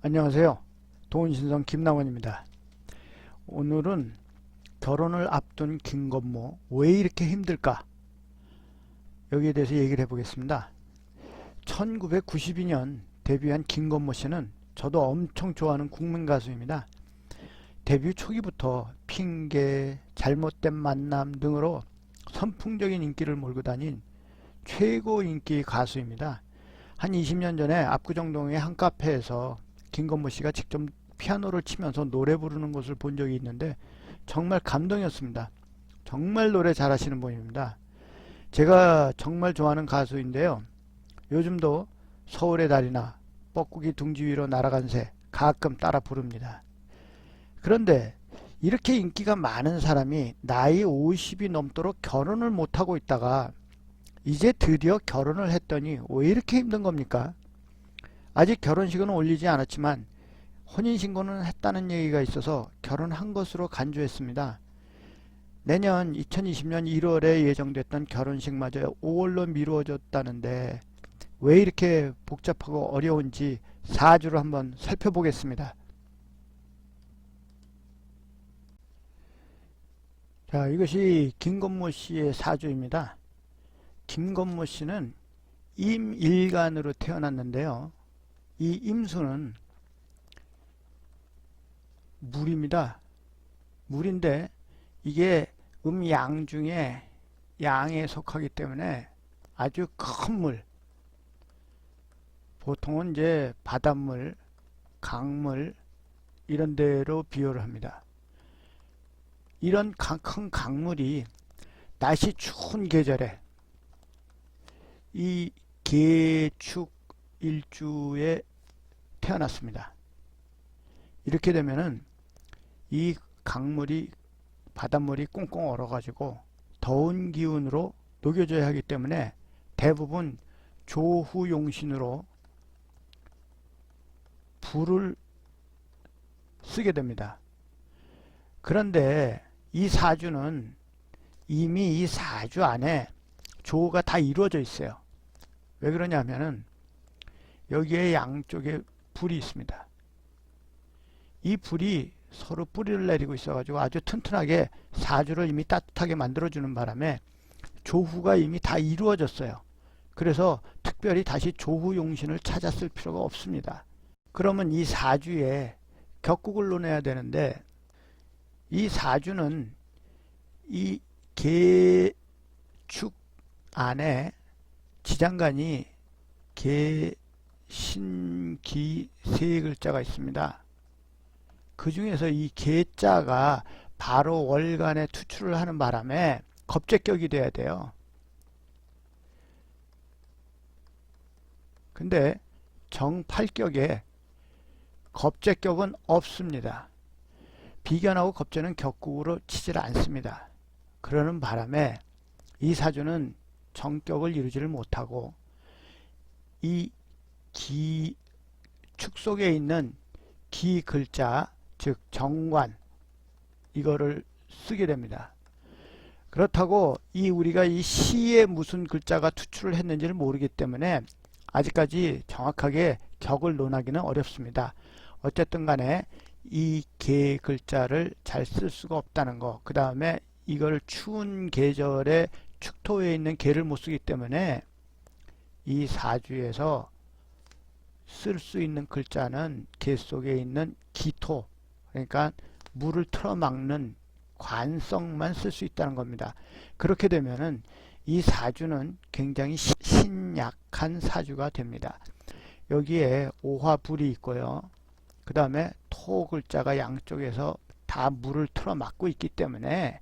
안녕하세요. 도훈신성 김남원입니다. 오늘은 결혼을 앞둔 김건모 왜 이렇게 힘들까? 여기에 대해서 얘기를 해보겠습니다. 1992년 데뷔한 김건모 씨는 저도 엄청 좋아하는 국민 가수입니다. 데뷔 초기부터 핑계, 잘못된 만남 등으로 선풍적인 인기를 몰고 다닌 최고 인기 가수입니다. 한 20년 전에 압구정동의 한 카페에서 김건모 씨가 직접 피아노를 치면서 노래 부르는 것을 본 적이 있는데 정말 감동이었습니다. 정말 노래 잘하시는 분입니다. 제가 정말 좋아하는 가수인데요. 요즘도 서울의 달이나 뻐꾸기 둥지 위로 날아간 새 가끔 따라 부릅니다. 그런데 이렇게 인기가 많은 사람이 나이 50이 넘도록 결혼을 못하고 있다가 이제 드디어 결혼을 했더니 왜 이렇게 힘든 겁니까? 아직 결혼식은 올리지 않았지만 혼인신고는 했다는 얘기가 있어서 결혼한 것으로 간주했습니다. 내년 2020년 1월에 예정됐던 결혼식마저 5월로 미루어졌다는데 왜 이렇게 복잡하고 어려운지 사주를 한번 살펴보겠습니다. 자, 이것이 김건모 씨의 사주입니다. 김건모 씨는 임일간으로 태어났는데요. 이 임수는 물입니다. 물인데 이게 음양 중에 양에 속하기 때문에 아주 큰 물, 보통은 이제 바닷물, 강물 이런 데로 비유를 합니다. 이런 큰 강물이 날씨 추운 계절에 이 계축 일주에 태어났습니다. 이렇게 되면은 이 강물이 바닷물이 꽁꽁 얼어가지고 더운 기운으로 녹여져야 하기 때문에 대부분 조후용신으로 불을 쓰게 됩니다. 그런데 이 사주는 이미 이 사주 안에 조가 다 이루어져 있어요. 왜 그러냐면은 여기에 양쪽에 불이 있습니다. 이 불이 서로 뿌리를 내리고 있어가지고 아주 튼튼하게 사주를 이미 따뜻하게 만들어주는 바람에 조후가 이미 다 이루어졌어요. 그래서 특별히 다시 조후용신을 찾았을 필요가 없습니다. 그러면 이 사주에 격국을 논해야 되는데 이 사주는 이 계축 안에 지장간이 계, 신, 기 세 글자가 있습니다. 그 중에서 이 계자가 바로 월간에 투출을 하는 바람에 겁재격이 돼야 돼요. 근데 정팔격에 겁재격은 없습니다. 비견하고 겁재는 격국으로 치질 않습니다. 그러는 바람에 이 사주는 정격을 이루지를 못하고 이 기, 축 속에 있는 기 글자, 즉 정관, 이거를 쓰게 됩니다. 그렇다고 우리가 이 시에 무슨 글자가 투출을 했는지를 모르기 때문에 아직까지 정확하게 격을 논하기는 어렵습니다. 어쨌든 간에 이 개 글자를 잘 쓸 수가 없다는 거, 그 다음에 이걸 추운 계절에 축토에 있는 개를 못 쓰기 때문에 이 사주에서 쓸 수 있는 글자는 개 속에 있는 기토, 그러니까 물을 틀어막는 관성만 쓸 수 있다는 겁니다. 그렇게 되면은 이 사주는 굉장히 신약한 사주가 됩니다. 여기에 오화불이 있고요. 그 다음에 토 글자가 양쪽에서 다 물을 틀어막고 있기 때문에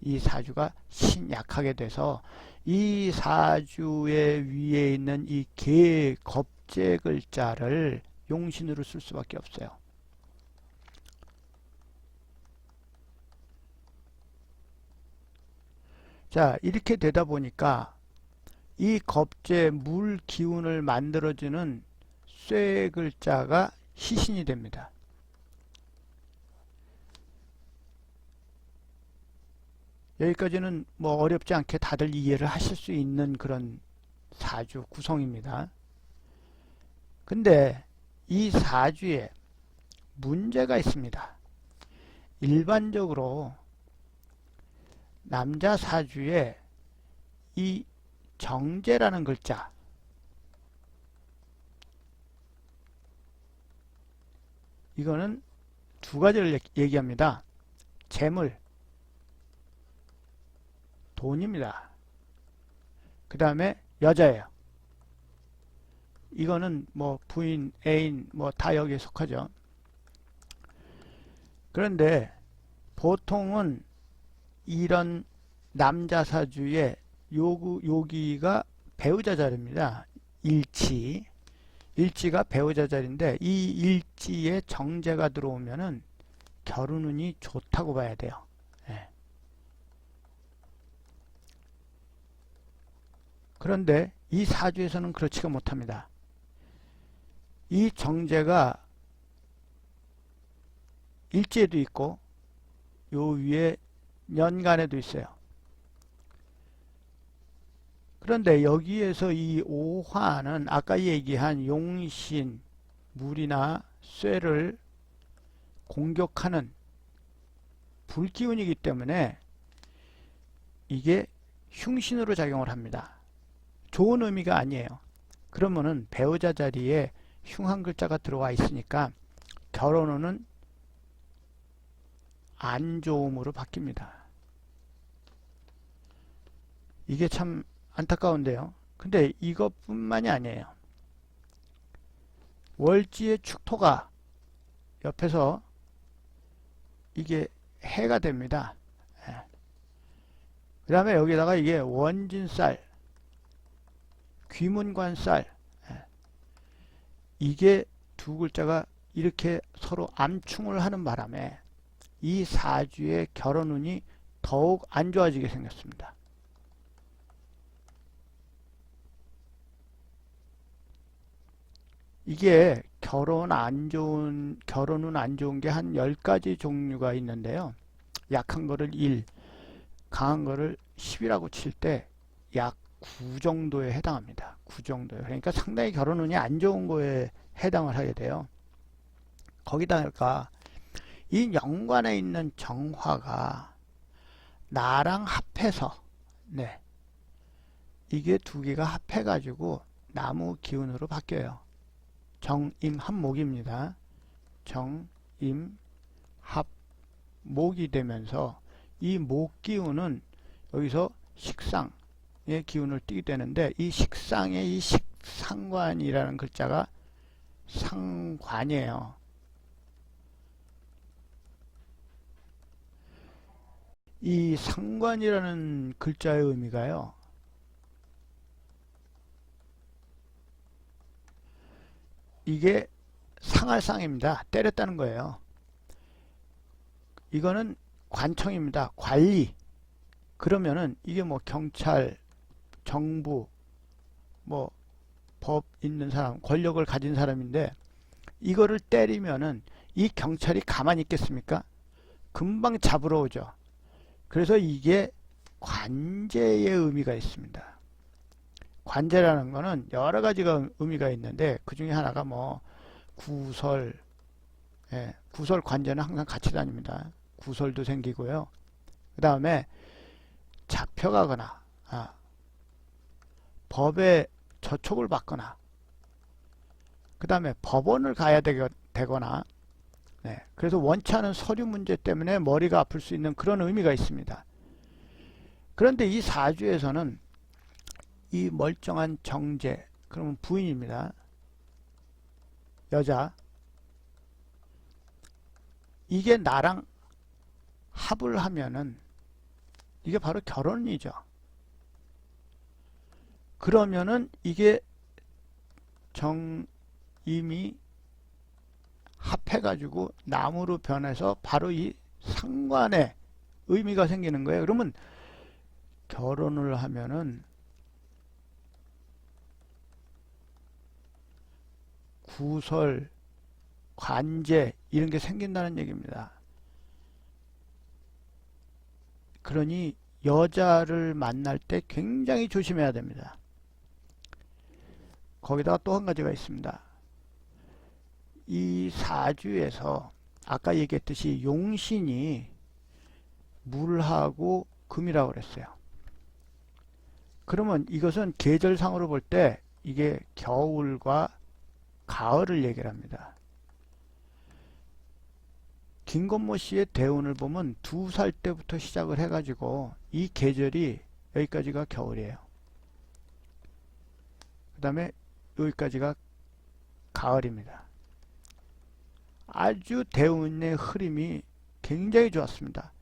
이 사주가 신약하게 돼서 이 사주의 위에 있는 이 개 겁재 글자를 용신으로 쓸 수밖에 없어요. 자, 이렇게 되다 보니까 이 겁재 물 기운을 만들어주는 쇠 글자가 시신이 됩니다. 여기까지는 뭐 어렵지 않게 다들 이해를 하실 수 있는 그런 사주 구성입니다. 근데 이 사주에 문제가 있습니다. 일반적으로 남자 사주에 이 정제라는 글자, 이거는 두 가지를 얘기합니다. 재물, 돈입니다. 그 다음에 여자예요. 이거는 뭐 부인, 애인 뭐 다 여기에 속하죠. 그런데 보통은 이런 남자 사주의 여기가 배우자 자리입니다. 일지가 배우자 자리인데 이 일지에 정제가 들어오면은 결혼운이 좋다고 봐야 돼요. 예. 그런데 이 사주에서는 그렇지가 못합니다. 이 정제가 일지에도 있고 요 위에 년간에도 있어요. 그런데 여기에서 이 오화는 아까 얘기한 용신, 물이나 쇠를 공격하는 불기운이기 때문에 이게 흉신으로 작용을 합니다. 좋은 의미가 아니에요. 그러면은 배우자 자리에 흉한 글자가 들어와 있으니까 결혼운은 안 좋음으로 바뀝니다. 이게 참 안타까운데요. 근데 이것뿐만이 아니에요. 월지의 축토가 옆에서 이게 해가 됩니다. 그 다음에 여기다가 이게 원진쌀, 귀문관쌀, 이게 두 글자가 이렇게 서로 암충을 하는 바람에 이 사주의 결혼운이 더욱 안 좋아지게 생겼습니다. 이게 결혼운 안 좋은 게 한 10가지 종류가 있는데요. 약한 거를 1, 강한 거를 10이라고 칠 때 약 9 정도에 해당합니다. 9 정도에. 그러니까 상당히 결혼운이 안 좋은 거에 해당을 하게 돼요. 거기다가 이 연관에 있는 정화가 나랑 합해서, 네, 이게 두 개가 합해가지고 나무 기운으로 바뀌어요. 정임합목입니다. 정임합목이 되면서 이 목기운은 여기서 식상의 기운을 띠게 되는데 이 식상의 이 식상관이라는 글자가 상관이에요. 이 상관이라는 글자의 의미가요, 이게 상할상입니다. 때렸다는 거예요. 이거는 관청입니다. 관리. 그러면은 이게 뭐 경찰, 정부, 뭐 법 있는 사람, 권력을 가진 사람인데 이거를 때리면은 이 경찰이 가만히 있겠습니까? 금방 잡으러 오죠. 그래서 이게 관제의 의미가 있습니다. 관제라는 거는 여러 가지가 의미가 있는데 그 중에 하나가 뭐 구설, 구설 관제는 항상 같이 다닙니다. 구설도 생기고요. 그 다음에 잡혀가거나 법에 저촉을 받거나 그 다음에 법원을 가야 되거나 그래서 원치 않은 서류 문제 때문에 머리가 아플 수 있는 그런 의미가 있습니다. 그런데 이 사주에서는 이 멀쩡한 정제, 그러면 부인입니다. 여자. 이게 나랑 합을 하면은 이게 바로 결혼이죠. 그러면은 이게 정임이 합해가지고 나무로 변해서 바로 이 상관의 의미가 생기는 거예요. 그러면 결혼을 하면은 구설, 관제 이런 게 생긴다는 얘기입니다. 그러니 여자를 만날 때 굉장히 조심해야 됩니다. 거기다가 또 한 가지가 있습니다. 이 사주에서 아까 얘기했듯이 용신이 물하고 금이라고 그랬어요. 그러면 이것은 계절상으로 볼 때 이게 겨울과 가을을 얘기를 합니다. 김건모 씨의 대운을 보면 2살 때부터 시작을 해가지고 이 계절이 여기까지가 겨울이에요. 그 다음에 여기까지가 가을입니다. 아주 대운의 흐름이 굉장히 좋았습니다.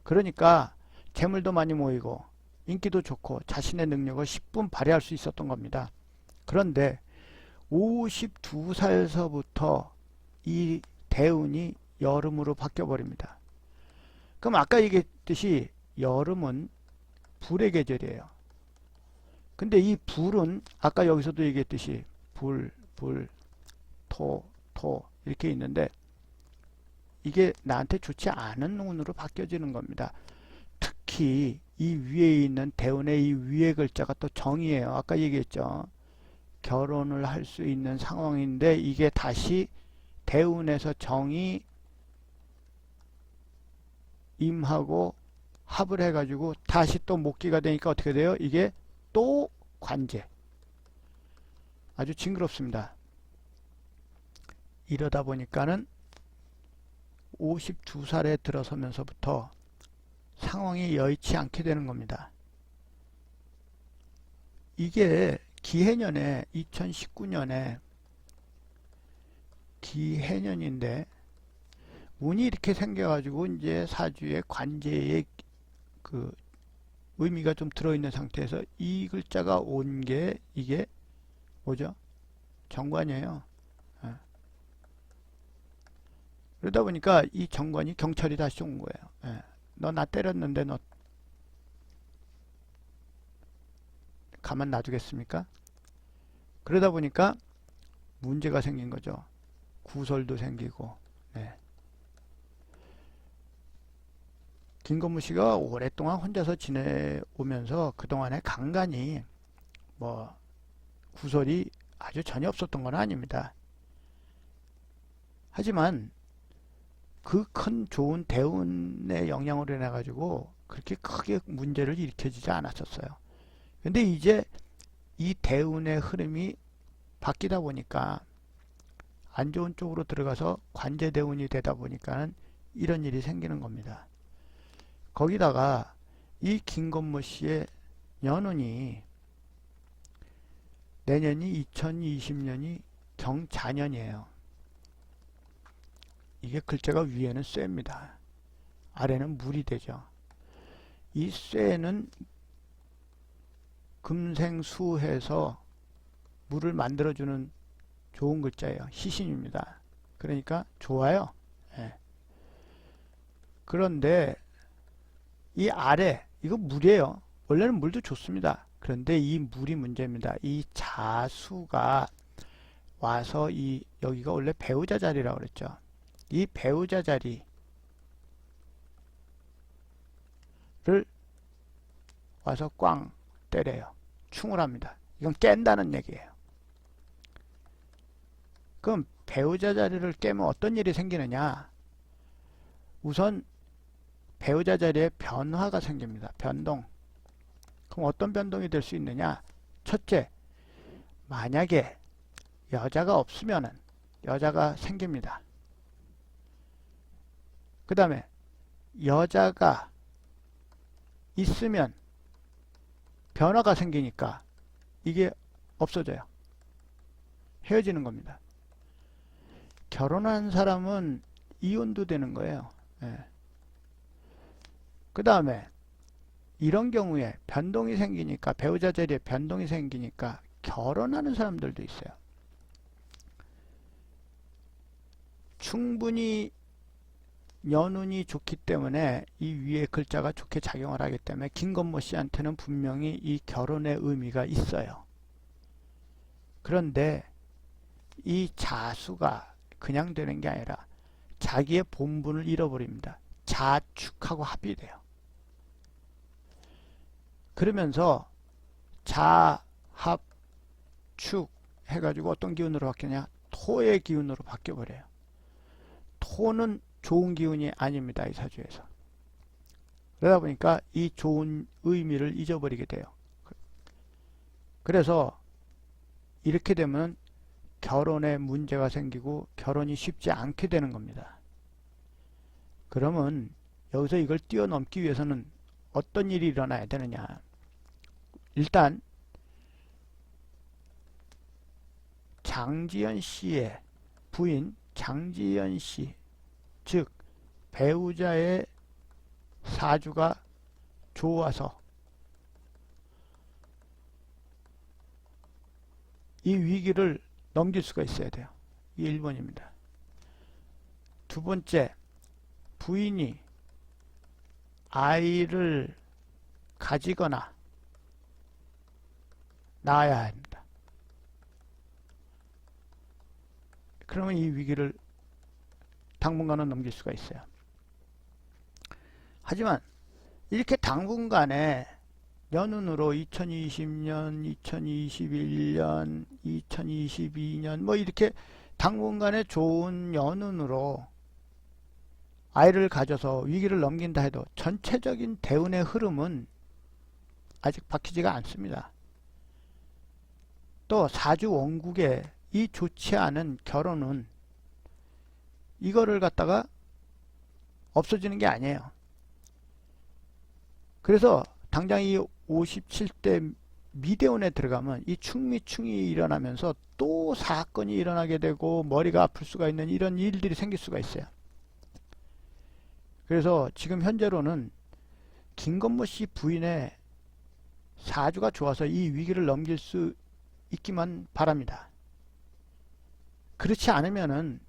그러니까 재물도 많이 모이고 인기도 좋고 자신의 능력을 10분 발휘할 수 있었던 겁니다. 그런데 52살서부터 이 대운이 여름으로 바뀌어 버립니다. 그럼 아까 얘기했듯이 여름은 불의 계절이에요. 근데 이 불은 아까 여기서도 얘기했듯이 불, 토 이렇게 있는데 이게 나한테 좋지 않은 운으로 바뀌어지는 겁니다. 특히 이 위에 있는 대운의 이 위에 글자가 또 정이에요. 아까 얘기했죠. 결혼을 할 수 있는 상황인데 이게 다시 대운에서 정이 임하고 합을 해가지고 다시 또 목기가 되니까 어떻게 돼요? 이게 또 관제. 아주 징그럽습니다. 이러다 보니까는 52살에 들어서면서부터 상황이 여의치 않게 되는 겁니다. 이게 기해년에 2019년에 기해년인데 운이 이렇게 생겨가지고 이제 사주에 관제의 그 의미가 좀 들어있는 상태에서 이 글자가 온 게 이게 뭐죠? 정관이에요. 그러다 보니까 이 정관이 경찰이 다시 온 거예요. 너 나 때렸는데 너 가만 놔두겠습니까? 그러다 보니까 문제가 생긴 거죠. 구설도 생기고. 김건모 씨가 오랫동안 혼자서 지내오면서 그동안에 간간히 뭐 구설이 아주 전혀 없었던 건 아닙니다. 하지만 그 큰 좋은 대운의 영향으로 인해 가지고 그렇게 크게 문제를 일으켜지지 않았었어요. 근데 이제 이 대운의 흐름이 바뀌다 보니까 안 좋은 쪽으로 들어가서 관제 대운이 되다 보니까는 이런 일이 생기는 겁니다. 거기다가 이 김건모 씨의 연운이 내년이 2020년이 경자년이에요. 이게 글자가 위에는 쇠입니다. 아래는 물이 되죠. 이 쇠는 금생수해서 물을 만들어주는 좋은 글자예요. 희신입니다. 그러니까 좋아요. 그런데 이 아래 이거 물이에요. 원래는 물도 좋습니다. 그런데 이 물이 문제입니다. 이 자수가 와서 이 여기가 원래 배우자 자리라고 그랬죠. 이 배우자 자리를 와서 꽝 때려요. 충을 합니다. 이건 깬다는 얘기예요. 그럼 배우자 자리를 깨면 어떤 일이 생기느냐? 우선 배우자 자리에 변화가 생깁니다. 변동. 그럼 어떤 변동이 될 수 있느냐? 첫째, 만약에 여자가 없으면은 여자가 생깁니다. 그 다음에 여자가 있으면 변화가 생기니까 이게 없어져요. 헤어지는 겁니다. 결혼한 사람은 이혼도 되는 거예요. 그 다음에 이런 경우에 변동이 생기니까 배우자 자리에 변동이 생기니까 결혼하는 사람들도 있어요. 충분히 연운이 좋기 때문에 이 위에 글자가 좋게 작용을 하기 때문에 김건모 씨한테는 분명히 이 결혼의 의미가 있어요. 그런데 이 자수가 그냥 되는 게 아니라 자기의 본분을 잃어버립니다. 자축하고 합이 돼요. 그러면서 자합축 해가지고 어떤 기운으로 바뀌냐? 토의 기운으로 바뀌어버려요. 토는 좋은 기운이 아닙니다. 이 사주에서. 그러다 보니까 이 좋은 의미를 잊어버리게 돼요. 그래서 이렇게 되면 결혼에 문제가 생기고 결혼이 쉽지 않게 되는 겁니다. 그러면 여기서 이걸 뛰어넘기 위해서는 어떤 일이 일어나야 되느냐. 일단 장지연 씨의 부인 장지연 씨, 즉 배우자의 사주가 좋아서 이 위기를 넘길 수가 있어야 돼요. 이 1번입니다. 두 번째, 부인이 아이를 가지거나 낳아야 합니다. 그러면 이 위기를 당분간은 넘길 수가 있어요. 하지만 이렇게 당분간에 연운으로 2020년, 2021년, 2022년 뭐 이렇게 당분간에 좋은 연운으로 아이를 가져서 위기를 넘긴다 해도 전체적인 대운의 흐름은 아직 바뀌지가 않습니다. 또 사주 원국에 이 좋지 않은 결혼은 이거를 갖다가 없어지는 게 아니에요. 그래서 당장 이 57대 미대운에 들어가면 이 충미충이 일어나면서 또 사건이 일어나게 되고 머리가 아플 수가 있는 이런 일들이 생길 수가 있어요. 그래서 지금 현재로는 김건모 씨 부인의 사주가 좋아서 이 위기를 넘길 수 있기만 바랍니다. 그렇지 않으면은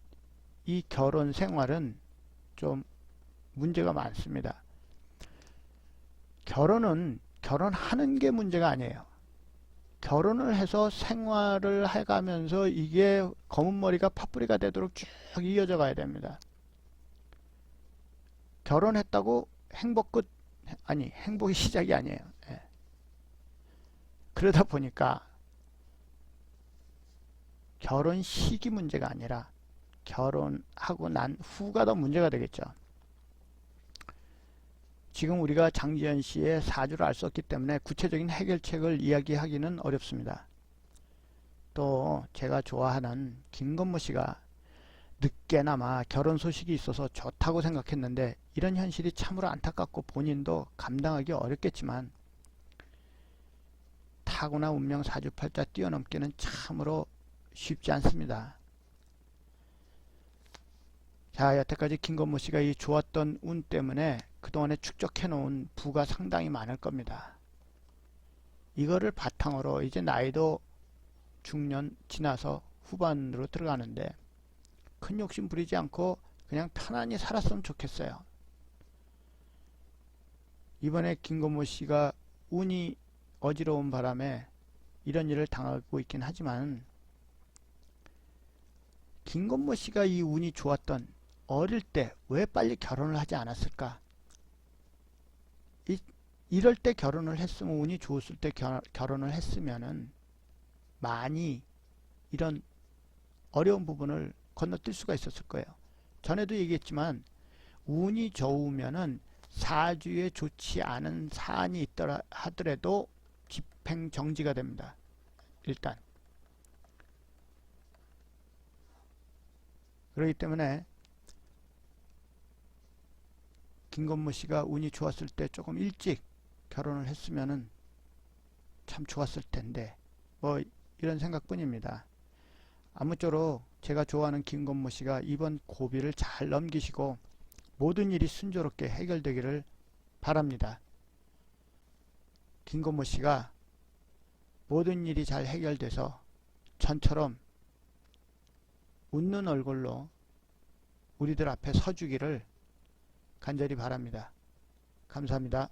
이 결혼 생활은 좀 문제가 많습니다. 결혼은 결혼하는 게 문제가 아니에요. 결혼을 해서 생활을 해가면서 이게 검은 머리가 팥뿌리가 되도록 쭉 이어져 가야 됩니다. 결혼했다고 행복 끝, 아니 행복이 시작이 아니에요. 예. 그러다 보니까 결혼 시기 문제가 아니라 결혼하고 난 후가 더 문제가 되겠죠. 지금 우리가 장지연 씨의 사주를 알 수 없기 때문에 구체적인 해결책을 이야기하기는 어렵습니다. 또 제가 좋아하는 김건모 씨가 늦게나마 결혼 소식이 있어서 좋다고 생각했는데 이런 현실이 참으로 안타깝고 본인도 감당하기 어렵겠지만 타고나 운명 사주팔자 뛰어넘기는 참으로 쉽지 않습니다. 자, 여태까지 김건모 씨가 이 좋았던 운 때문에 그동안에 축적해 놓은 부가 상당히 많을 겁니다. 이거를 바탕으로 이제 나이도 중년 지나서 후반으로 들어가는데 큰 욕심 부리지 않고 그냥 편안히 살았으면 좋겠어요. 이번에 김건모 씨가 운이 어지러운 바람에 이런 일을 당하고 있긴 하지만 김건모 씨가 이 운이 좋았던 어릴 때 왜 빨리 결혼을 하지 않았을까? 이럴 때 결혼을 했으면 운이 좋았을 때 결혼을 했으면은 많이 이런 어려운 부분을 건너뛸 수가 있었을 거예요. 전에도 얘기했지만 운이 좋으면은 사주에 좋지 않은 사안이 있더라 하더라도 집행정지가 됩니다. 일단 그렇기 때문에 김건모 씨가 운이 좋았을 때 조금 일찍 결혼을 했으면은 참 좋았을 텐데 뭐 이런 생각뿐입니다. 아무쪼록 제가 좋아하는 김건모 씨가 이번 고비를 잘 넘기시고 모든 일이 순조롭게 해결되기를 바랍니다. 김건모 씨가 모든 일이 잘 해결돼서 전처럼 웃는 얼굴로 우리들 앞에 서주기를 간절히 바랍니다. 감사합니다.